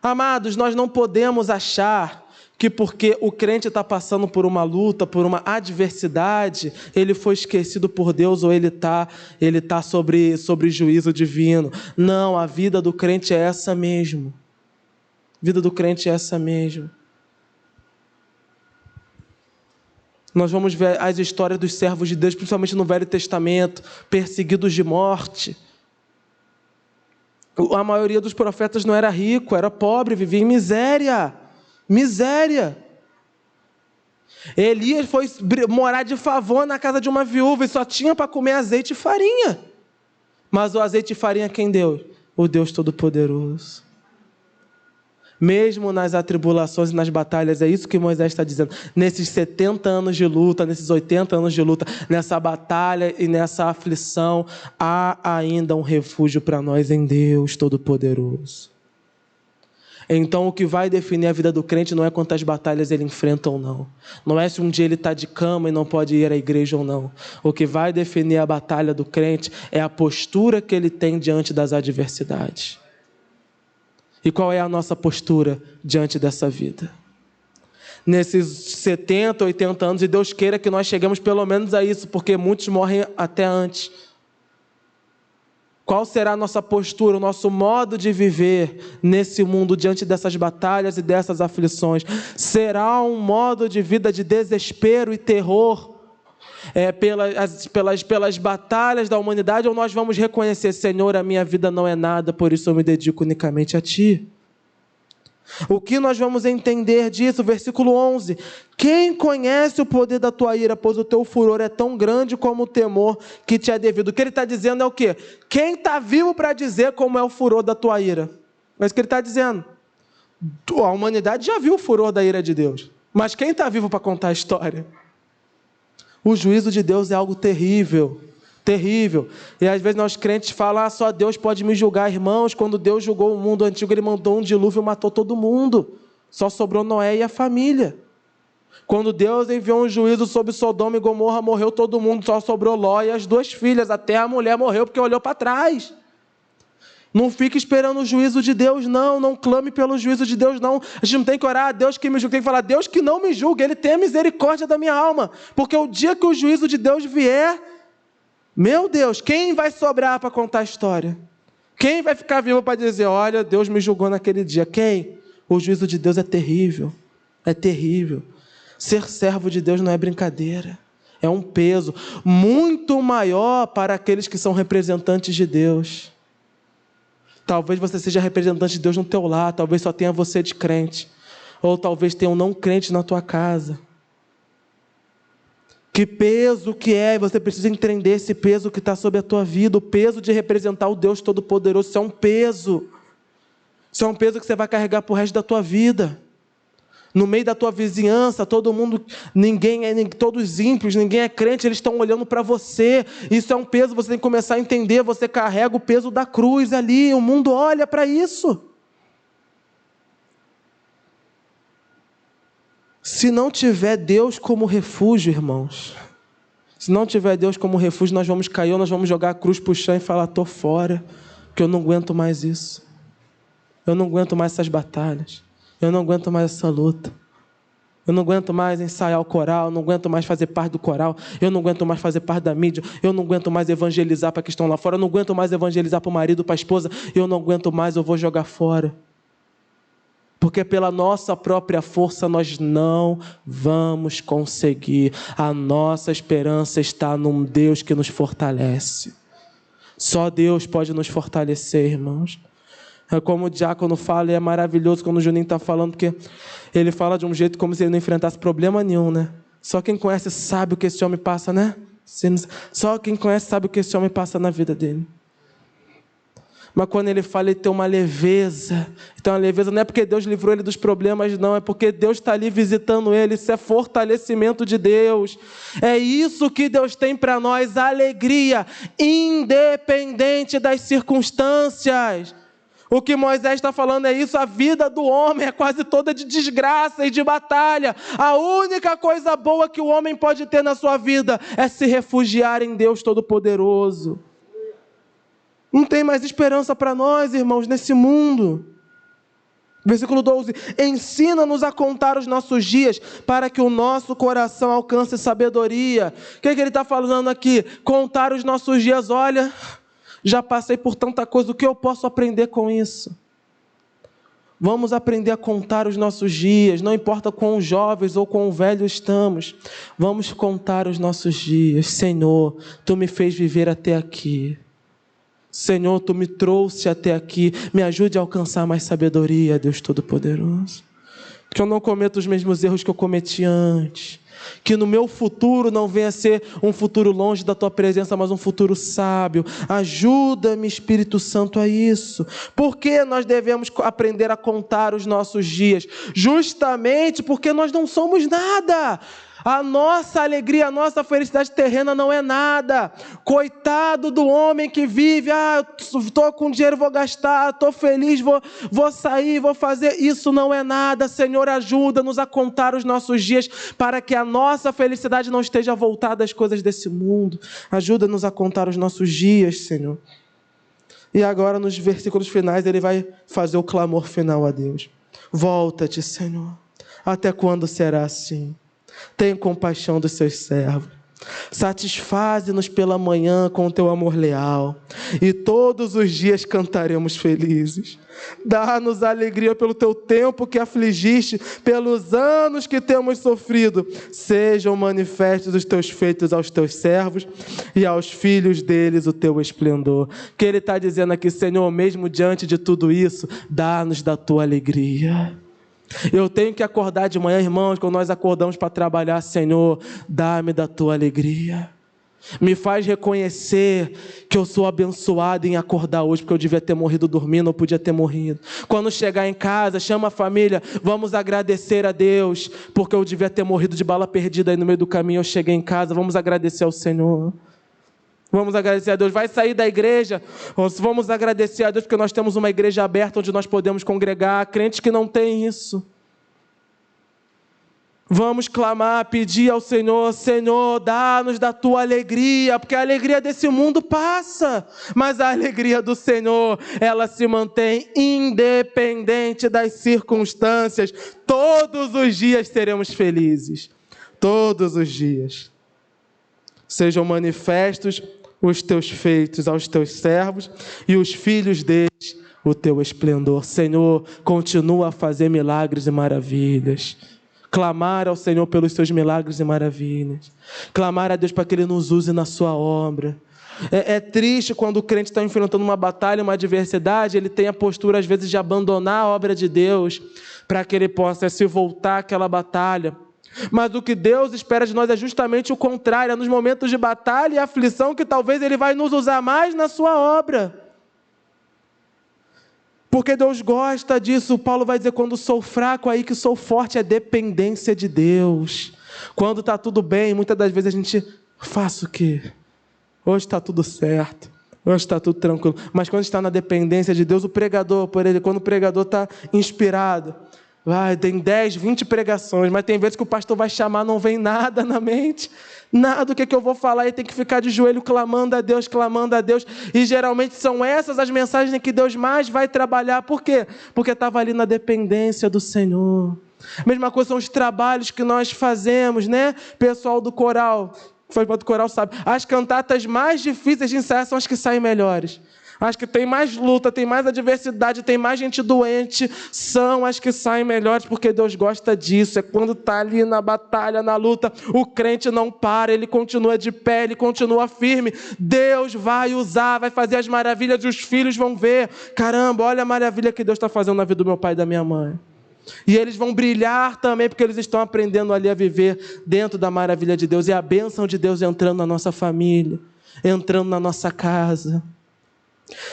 Amados, nós não podemos achar que porque o crente está passando por uma luta, por uma adversidade, ele foi esquecido por Deus ou ele está sobre juízo divino. Não, a vida do crente é essa mesmo. A vida do crente é essa mesmo. Nós vamos ver as histórias dos servos de Deus, principalmente no Velho Testamento, perseguidos de morte. A maioria dos profetas não era rico, era pobre, vivia em miséria. Miséria. Elias foi morar de favor na casa de uma viúva e só tinha para comer azeite e farinha. Mas o azeite e farinha quem deu? O Deus Todo-Poderoso. Mesmo nas atribulações e nas batalhas, é isso que Moisés está dizendo. Nesses 70 anos de luta, nesses 80 anos de luta, nessa batalha e nessa aflição, há ainda um refúgio para nós em Deus Todo-Poderoso. Então o que vai definir a vida do crente não é quantas batalhas ele enfrenta ou não. Não é se um dia ele está de cama e não pode ir à igreja ou não. O que vai definir a batalha do crente é a postura que ele tem diante das adversidades. E qual é a nossa postura diante dessa vida? Nesses 70, 80 anos, e Deus queira que nós cheguemos pelo menos a isso, porque muitos morrem até antes. Qual será a nossa postura, o nosso modo de viver nesse mundo diante dessas batalhas e dessas aflições? Será um modo de vida de desespero e terror pelas batalhas da humanidade, ou nós vamos reconhecer: Senhor, a minha vida não é nada, por isso eu me dedico unicamente a Ti? O que nós vamos entender disso? Versículo 11: quem conhece o poder da tua ira, pois o teu furor é tão grande como o temor que te é devido. O que ele está dizendo é o quê? Quem está vivo para dizer como é o furor da tua ira? É isso que ele está dizendo. A humanidade já viu o furor da ira de Deus, mas quem está vivo para contar a história? O juízo de Deus é algo terrível, terrível. E às vezes nós crentes falam: só Deus pode me julgar. Irmãos, quando Deus julgou o mundo antigo, Ele mandou um dilúvio e matou todo mundo. Só sobrou Noé e a família. Quando Deus enviou um juízo sobre Sodoma e Gomorra, morreu todo mundo, só sobrou Ló e as 2 filhas. Até a mulher morreu porque olhou para trás. Não fique esperando o juízo de Deus, não. Não clame pelo juízo de Deus, não. A gente não tem que orar: Deus que me julgue. Tem que falar: Deus que não me julgue. Ele tem a misericórdia da minha alma. Porque o dia que o juízo de Deus vier, meu Deus, quem vai sobrar para contar a história? Quem vai ficar vivo para dizer: olha, Deus me julgou naquele dia? Quem? O juízo de Deus é terrível. É terrível. Ser servo de Deus não é brincadeira. É um peso muito maior para aqueles que são representantes de Deus. Talvez você seja representante de Deus no teu lar, talvez só tenha você de crente, ou talvez tenha um não crente na tua casa. Que peso que é, você precisa entender esse peso que está sobre a tua vida, o peso de representar o Deus Todo-Poderoso. Isso é um peso. Isso é um peso que você vai carregar para o resto da tua vida. No meio da tua vizinhança, todo mundo, todos ímpios, ninguém é crente, eles estão olhando para você. Isso é um peso, você tem que começar a entender. Você carrega o peso da cruz ali, o mundo olha para isso. Se não tiver Deus como refúgio, irmãos, se não tiver Deus como refúgio, nós vamos cair, ou nós vamos jogar a cruz para o chão e falar: estou fora, porque eu não aguento mais isso. Eu não aguento mais essas batalhas. Eu não aguento mais essa luta. Eu não aguento mais ensaiar o coral, eu não aguento mais fazer parte do coral, eu não aguento mais fazer parte da mídia, eu não aguento mais evangelizar para que estão lá fora, eu não aguento mais evangelizar para o marido, para a esposa, eu não aguento mais, eu vou jogar fora. Porque pela nossa própria força nós não vamos conseguir. A nossa esperança está num Deus que nos fortalece. Só Deus pode nos fortalecer, irmãos. É como o diácono fala, e é maravilhoso quando o Juninho está falando, porque ele fala de um jeito como se ele não enfrentasse problema nenhum, né? Só quem conhece sabe o que esse homem passa, né? Só quem conhece sabe o que esse homem passa na vida dele. Mas quando ele fala, ele tem uma leveza. Então a leveza não é porque Deus livrou ele dos problemas, não. É porque Deus está ali visitando ele. Isso é fortalecimento de Deus. É isso que Deus tem para nós, alegria, independente das circunstâncias. O que Moisés está falando é isso: a vida do homem é quase toda de desgraça e de batalha. A única coisa boa que o homem pode ter na sua vida é se refugiar em Deus Todo-Poderoso. Não tem mais esperança para nós, irmãos, nesse mundo. Versículo 12: ensina-nos a contar os nossos dias, para que o nosso coração alcance sabedoria. O que ele está falando aqui? Contar os nossos dias. Olha, já passei por tanta coisa, o que eu posso aprender com isso? Vamos aprender a contar os nossos dias, não importa quão jovens ou quão velhos estamos. Vamos contar os nossos dias. Senhor, Tu me fez viver até aqui. Senhor, Tu me trouxe até aqui. Me ajude a alcançar mais sabedoria, Deus Todo-Poderoso. Que eu não cometa os mesmos erros que eu cometi antes. Que no meu futuro não venha a ser um futuro longe da Tua presença, mas um futuro sábio. Ajuda-me, Espírito Santo, a isso. Por que nós devemos aprender a contar os nossos dias? Justamente porque nós não somos nada. A nossa alegria, a nossa felicidade terrena não é nada. Coitado do homem que vive: estou com dinheiro, vou gastar, estou feliz, vou sair, vou fazer. Isso não é nada. Senhor, ajuda-nos a contar os nossos dias, para que a nossa felicidade não esteja voltada às coisas desse mundo. Ajuda-nos a contar os nossos dias, Senhor. E agora, nos versículos finais, ele vai fazer o clamor final a Deus. Volta-te, Senhor. Até quando será assim? Tenha compaixão dos seus servos. Satisfaze-nos pela manhã com o teu amor leal, e todos os dias cantaremos felizes. Dá-nos alegria pelo teu tempo que afligiste, pelos anos que temos sofrido. Sejam manifestos os teus feitos aos teus servos e aos filhos deles o teu esplendor. Que ele está dizendo aqui, Senhor, mesmo diante de tudo isso, dá-nos da tua alegria. Eu tenho que acordar de manhã, irmãos, quando nós acordamos para trabalhar, Senhor, dá-me da tua alegria. Me faz reconhecer que eu sou abençoado em acordar hoje, porque eu devia ter morrido dormindo, ou podia ter morrido. Quando chegar em casa, chama a família, vamos agradecer a Deus, porque eu devia ter morrido de bala perdida aí no meio do caminho, eu cheguei em casa, vamos agradecer ao Senhor. Vamos agradecer a Deus. Vai sair da igreja, vamos agradecer a Deus, porque nós temos uma igreja aberta onde nós podemos congregar. Crentes que não têm isso, vamos clamar, pedir ao Senhor, Senhor, dá-nos da tua alegria, porque a alegria desse mundo passa, mas a alegria do Senhor, ela se mantém independente das circunstâncias. Todos os dias seremos felizes, todos os dias. Sejam manifestos os teus feitos aos teus servos e os filhos deles o teu esplendor. Senhor, continua a fazer milagres e maravilhas. Clamar ao Senhor pelos seus milagres e maravilhas. Clamar a Deus para que Ele nos use na sua obra. É triste quando o crente está enfrentando uma batalha, uma adversidade, ele tem a postura às vezes de abandonar a obra de Deus para que ele possa se voltar àquela batalha. Mas o que Deus espera de nós é justamente o contrário. É nos momentos de batalha e aflição que talvez Ele vai nos usar mais na sua obra. Porque Deus gosta disso. Paulo vai dizer, quando sou fraco, aí que sou forte. É dependência de Deus. Quando está tudo bem, muitas das vezes a gente, faça o quê? Hoje está tudo certo. Hoje está tudo tranquilo. Mas quando está na dependência de Deus, o pregador, por exemplo, quando o pregador está inspirado, tem 10, 20 pregações, mas tem vezes que o pastor vai chamar, não vem nada na mente, nada do que eu vou falar, e tem que ficar de joelho clamando a Deus, e geralmente são essas as mensagens em que Deus mais vai trabalhar. Por quê? Porque estava ali na dependência do Senhor. A mesma coisa são os trabalhos que nós fazemos, né? Pessoal do coral, que faz parte do coral sabe, as cantatas mais difíceis de ensaiar são as que saem melhores. As que tem mais luta, tem mais adversidade, tem mais gente doente, são as que saem melhores, porque Deus gosta disso. É quando está ali na batalha, na luta, o crente não para, ele continua de pé, ele continua firme. Deus vai usar, vai fazer as maravilhas, e os filhos vão ver, caramba, olha a maravilha que Deus está fazendo na vida do meu pai e da minha mãe. E eles vão brilhar também, porque eles estão aprendendo ali a viver dentro da maravilha de Deus, e a bênção de Deus entrando na nossa família, entrando na nossa casa.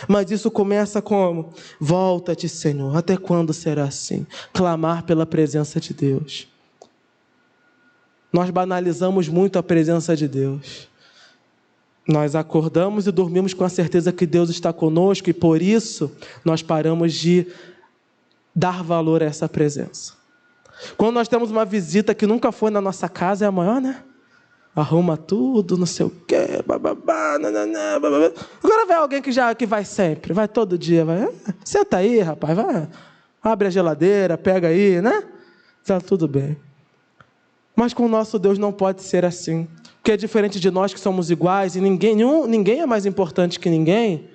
Mas isso começa como? Volta-te, Senhor. Até quando será assim? Clamar pela presença de Deus. Nós banalizamos muito a presença de Deus. Nós acordamos e dormimos com a certeza que Deus está conosco, e por isso nós paramos de dar valor a essa presença. Quando nós temos uma visita que nunca foi na nossa casa, é a maior, né? Arruma tudo, não sei o quê, bababá, nananã, bababá. Agora vai alguém que vai sempre, vai todo dia, vai. Senta aí, rapaz, vai. Abre a geladeira, pega aí, né? Está tudo bem. Mas com o nosso Deus não pode ser assim. Porque é diferente de nós que somos iguais e ninguém é mais importante que ninguém.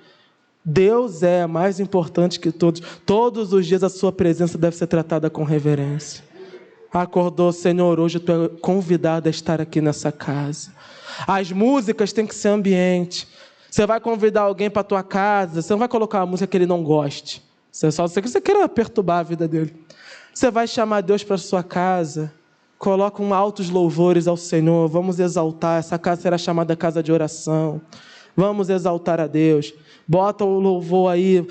Deus é mais importante que todos. Todos os dias a sua presença deve ser tratada com reverência. Acordou, Senhor, hoje tu é convidado a estar aqui nessa casa. As músicas têm que ser ambiente. Você vai convidar alguém para a tua casa, você não vai colocar uma música que ele não goste. Você queira perturbar a vida dele. Você vai chamar Deus para a sua casa, coloca altos louvores ao Senhor, vamos exaltar. Essa casa será chamada casa de oração. Vamos exaltar a Deus. Bota o louvor aí,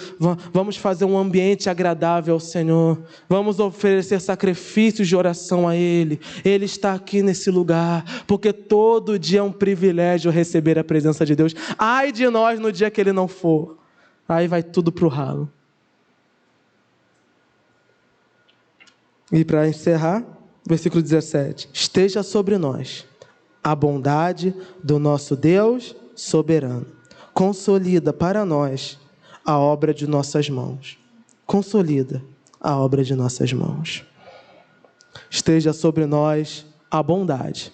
vamos fazer um ambiente agradável ao Senhor. Vamos oferecer sacrifícios de oração a Ele. Ele está aqui nesse lugar, porque todo dia é um privilégio receber a presença de Deus. Ai de nós no dia que Ele não for. Aí vai tudo para o ralo. E para encerrar, versículo 17. Esteja sobre nós a bondade do nosso Deus soberano. Consolida para nós a obra de nossas mãos. Consolida a obra de nossas mãos. Esteja sobre nós a bondade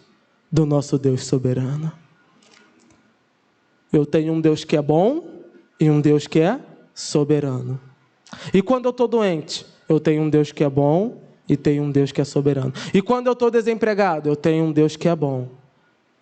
do nosso Deus soberano. Eu tenho um Deus que é bom e um Deus que é soberano. E quando eu estou doente, eu tenho um Deus que é bom e tenho um Deus que é soberano. E quando eu estou desempregado, eu tenho um Deus que é bom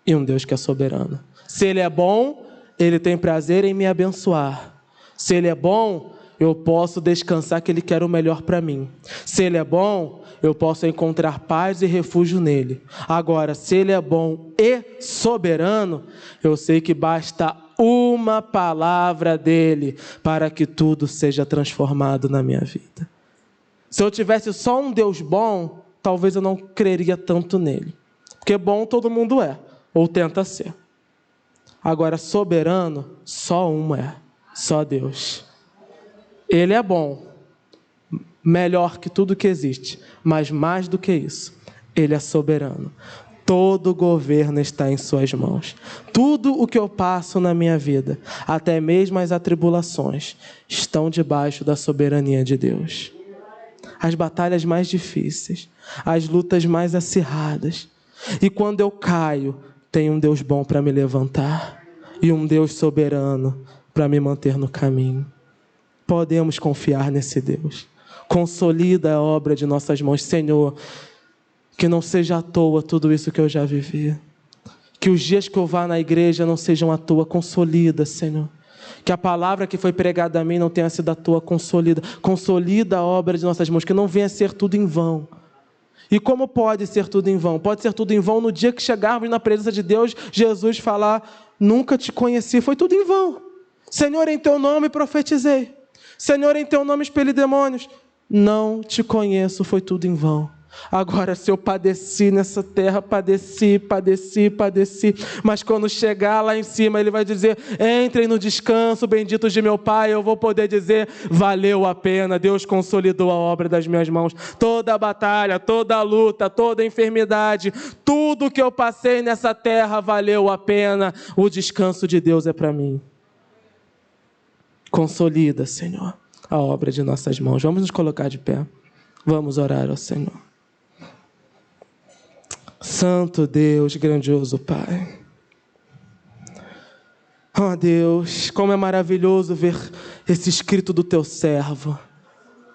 e um Deus que é soberano. Se Ele é bom, Ele tem prazer em me abençoar. Se Ele é bom, eu posso descansar que Ele quer o melhor para mim. Se Ele é bom, eu posso encontrar paz e refúgio nele. Agora, se Ele é bom e soberano, eu sei que basta uma palavra dEle para que tudo seja transformado na minha vida. Se eu tivesse só um Deus bom, talvez eu não creria tanto nele. Porque bom todo mundo é, ou tenta ser. Agora, soberano, só um é, só Deus. Ele é bom, melhor que tudo que existe, mas mais do que isso, Ele é soberano. Todo o governo está em suas mãos. Tudo o que eu passo na minha vida, até mesmo as atribulações, estão debaixo da soberania de Deus. As batalhas mais difíceis, as lutas mais acirradas. E quando eu caio, tem um Deus bom para me levantar e um Deus soberano para me manter no caminho. Podemos confiar nesse Deus. Consolida a obra de nossas mãos, Senhor. Que não seja à toa tudo isso que eu já vivi. Que os dias que eu vá na igreja não sejam à toa. Consolida, Senhor. Que a palavra que foi pregada a mim não tenha sido à toa. Consolida. Consolida a obra de nossas mãos. Que não venha a ser tudo em vão. E como pode ser tudo em vão? Pode ser tudo em vão no dia que chegarmos na presença de Deus, Jesus falar: nunca te conheci. Foi tudo em vão. Senhor, em teu nome profetizei. Senhor, em teu nome expeli demônios. Não te conheço, foi tudo em vão. Agora, se eu padeci nessa terra, padeci, mas quando chegar lá em cima, Ele vai dizer: entrem no descanso, benditos de meu Pai. Eu vou poder dizer: valeu a pena, Deus consolidou a obra das minhas mãos. Toda a batalha, toda a luta, toda a enfermidade, tudo que eu passei nessa terra valeu a pena. O descanso de Deus é para mim. Consolida, Senhor, a obra de nossas mãos. Vamos nos colocar de pé. Vamos orar ao Senhor. Santo Deus, grandioso Pai. Oh Deus, como é maravilhoso ver esse escrito do Teu servo.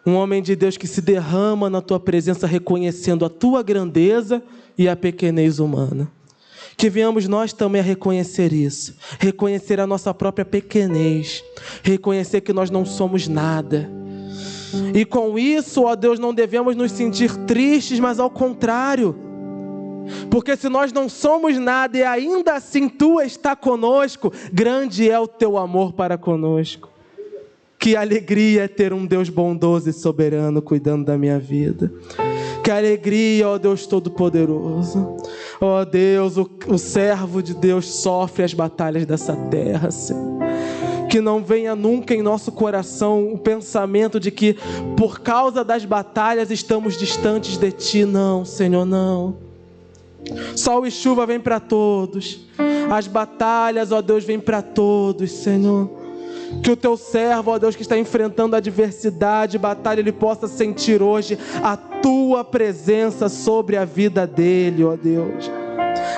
Um homem de Deus que se derrama na Tua presença, reconhecendo a Tua grandeza e a pequenez humana. Que venhamos nós também a reconhecer isso. Reconhecer a nossa própria pequenez. Reconhecer que nós não somos nada. E com isso, ó Deus, não devemos nos sentir tristes, mas ao contrário. Porque se nós não somos nada e ainda assim Tu está conosco, grande é o Teu amor para conosco. Que alegria é ter um Deus bondoso e soberano cuidando da minha vida. Que alegria, ó Deus Todo-Poderoso. Ó Deus, o servo de Deus sofre as batalhas dessa terra, Senhor. Que não venha nunca em nosso coração o pensamento de que por causa das batalhas estamos distantes de Ti. Não, Senhor, não. Sol e chuva vêm para todos. As batalhas, ó Deus, vêm para todos, Senhor. Que o Teu servo, ó Deus, que está enfrentando adversidade, batalha, ele possa sentir hoje a Tua presença sobre a vida dele, ó Deus.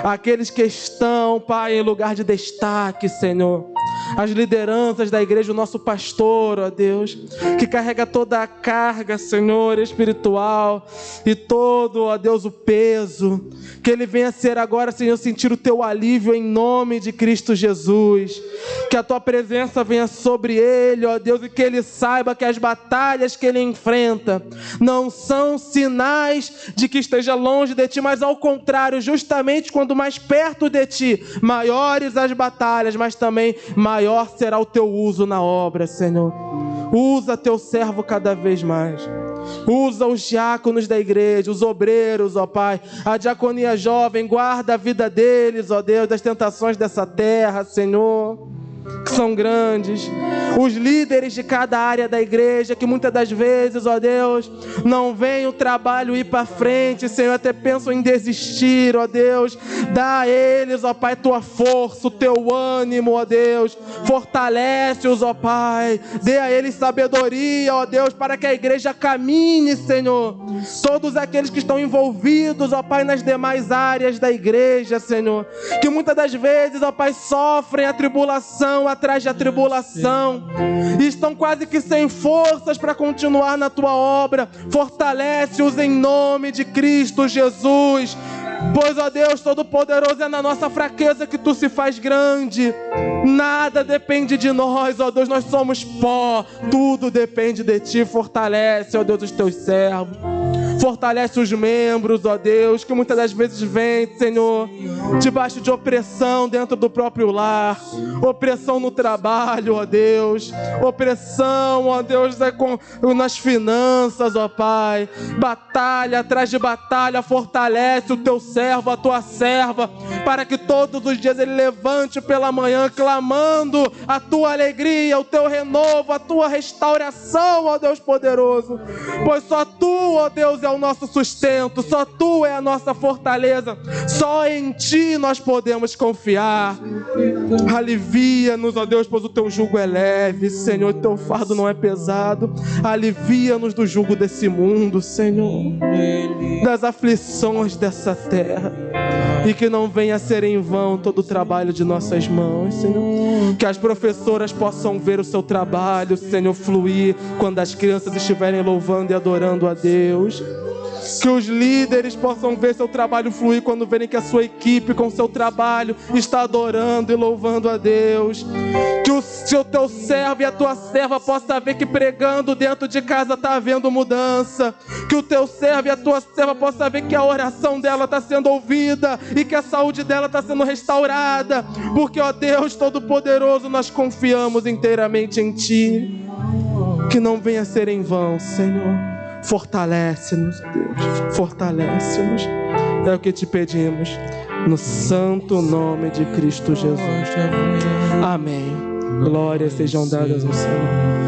Aqueles que estão, Pai, em lugar de destaque, Senhor. As lideranças da igreja, o nosso pastor, ó Deus, que carrega toda a carga, Senhor, espiritual, e todo, ó Deus, o peso, que ele venha ser agora, Senhor, sentir o Teu alívio em nome de Cristo Jesus, que a Tua presença venha sobre ele, ó Deus, e que ele saiba que as batalhas que ele enfrenta não são sinais de que esteja longe de Ti, mas ao contrário, justamente quando mais perto de Ti, maiores as batalhas, mas também maior será o Teu uso na obra, Senhor. Usa Teu servo cada vez mais. Usa os diáconos da igreja, os obreiros, ó Pai, a diaconia jovem, guarda a vida deles, ó Deus, das tentações dessa terra, Senhor. que são grandes. Os líderes de cada área da igreja, que muitas das vezes, ó Deus, não veem o trabalho ir para frente, Senhor, até pensam em desistir, ó Deus. Dá a eles, ó Pai, tua força, o teu ânimo, ó Deus. Fortalece-os, ó Pai. Dê a eles sabedoria, ó Deus, para que a igreja caminhe, Senhor. Todos aqueles que estão envolvidos, ó Pai, nas demais áreas da igreja, Senhor, que muitas das vezes, ó Pai, sofrem a tribulação atrás de atribulação e estão quase que sem forças para continuar na tua obra. Fortalece-os em nome de Cristo Jesus. Pois, ó Deus Todo-Poderoso, é na nossa fraqueza que tu se faz grande. Nada depende de nós, ó Deus, nós somos pó. Tudo depende de ti. Fortalece, ó Deus, os teus servos. Fortalece os membros, ó Deus, que muitas das vezes vêm, Senhor, debaixo de opressão dentro do próprio lar, opressão no trabalho, ó Deus, opressão, ó Deus, nas finanças, ó Pai, batalha atrás de batalha. Fortalece o teu servo, a tua serva, para que todos os dias ele levante pela manhã clamando a tua alegria, o teu renovo, a tua restauração, ó Deus poderoso, pois só tu, ó Deus, é o nosso sustento, só tu é a nossa fortaleza, só em ti nós podemos confiar. Alivia-nos, ó Deus, pois o teu jugo é leve, Senhor, o teu fardo não é pesado. Alivia-nos do jugo desse mundo, Senhor, das aflições dessa terra, e que não venha a ser em vão todo o trabalho de nossas mãos, Senhor. Que as professoras possam ver o seu trabalho, Senhor, fluir quando as crianças estiverem louvando e adorando a Deus. Que os líderes possam ver seu trabalho fluir quando verem que a sua equipe com seu trabalho está adorando e louvando a Deus. Que o teu servo e a tua serva possam ver que pregando dentro de casa está havendo mudança. Que o teu servo e a tua serva possam ver que a oração dela está sendo ouvida e que a saúde dela está sendo restaurada. Porque, ó Deus Todo-Poderoso, nós confiamos inteiramente em ti. Que não venha a ser em vão, Senhor. Fortalece-nos, Deus, fortalece-nos. É o que te pedimos, no santo nome de Cristo Jesus. Amém. Glórias sejam dadas ao Senhor.